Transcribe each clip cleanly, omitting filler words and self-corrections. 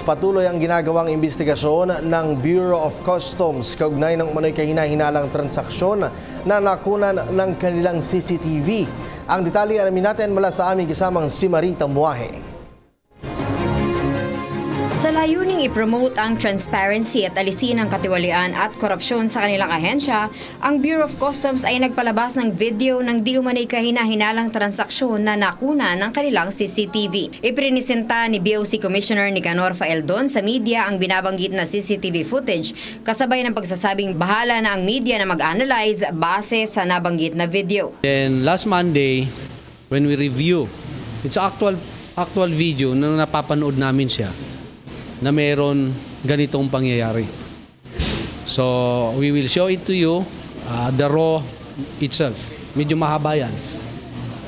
Patuloy ang ginagawang investigasyon ng Bureau of Customs kaugnay ng umano'y kahina-hinalang transaksyon na nakunan ng kanilang CCTV. Ang detalye alamin natin mula sa aming kasamang si Marita Muahe. Sa layuning i-promote ang transparency at alisin ang katiwalian at korupsyon sa kanilang ahensya, ang Bureau of Customs ay nagpalabas ng video ng di umano'y kahina-hinalang transaksyon na nakunan ng kanilang CCTV. Iprinisenta ni BOC Commissioner Nicanor Faeldon sa media ang binabanggit na CCTV footage kasabay ng pagsasabing bahala na ang media na mag-analyze base sa nabanggit na video. And last Monday, when we review, it's actual video na napapanood namin siya na meron ganitong pangyayari. So, we will show it to you, the raw itself. Medyo mahaba yan.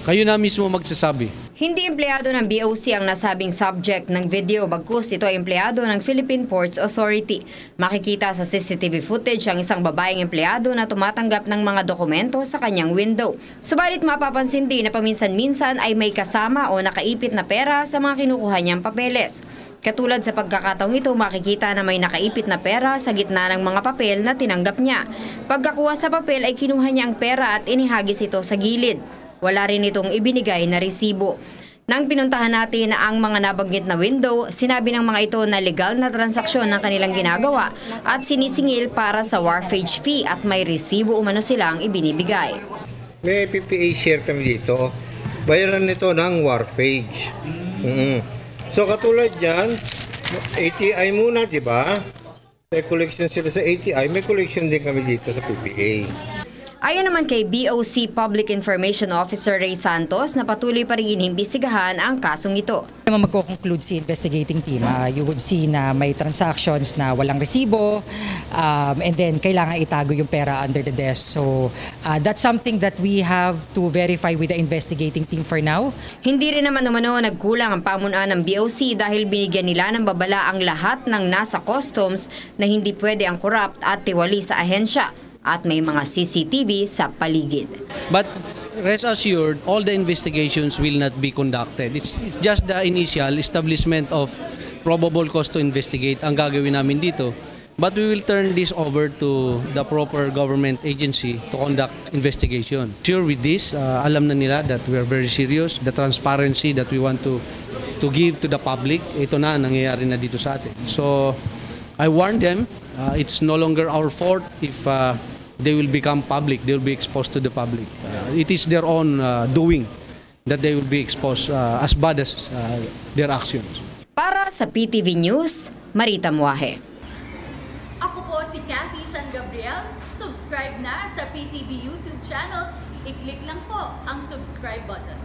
Kayo na mismo magsasabi. Hindi empleyado ng BOC ang nasabing subject ng video, bagkus ito ay empleyado ng Philippine Ports Authority. Makikita sa CCTV footage ang isang babaeng empleyado na tumatanggap ng mga dokumento sa kanyang window. Subalit mapapansin din na paminsan-minsan ay may kasama o nakaipit na pera sa mga kinukuha niyang papeles. Katulad sa pagkakataong ito, makikita na may nakaipit na pera sa gitna ng mga papel na tinanggap niya. Pagkakuha sa papel ay kinuha niya ang pera at inihagis ito sa gilid. Wala rin itong ibinigay na resibo. Nang pinuntahan natin ang mga nabanggit na window, sinabi ng mga ito na legal na transaksyon ng kanilang ginagawa at sinisingil para sa wharfage fee at may resibo umano silang ibinibigay. May PPA share kami dito. Bayaran nito ng wharfage. So katulad yan, ATI muna, di ba? May collection sila sa ATI, may collection din kami dito sa PPA. Ayon naman kay BOC Public Information Officer Ray Santos na patuloy pa rin inimbestigahan ang kasong ito. Magko-conclude si investigating team, you would see na may transactions na walang resibo and then kailangan itago yung pera under the desk. So that's something that we have to verify with the investigating team for now. Hindi rin naman umano nagkulang ang pamunuan ng BOC dahil binigyan nila ng babala ang lahat ng nasa customs na hindi pwede ang corrupt at tiwali sa ahensya. At may mga CCTV sa paligid. But rest assured, all the investigations will not be conducted. It's just the initial establishment of probable cause to investigate ang gagawin namin dito. But we will turn this over to the proper government agency to conduct investigation. Sure with this, alam na nila that we are very serious. The transparency that we want to give to the public, ito na nangyayari na dito sa atin. So I warn them, it's no longer our fault if they will become public, they will be exposed to the public. It is their own doing that they will be exposed as bad as their actions. Para sa PTV News, Marita Muahe. Ako po si Cathy San Gabriel. Subscribe na sa PTV YouTube channel. I-click lang po ang subscribe button.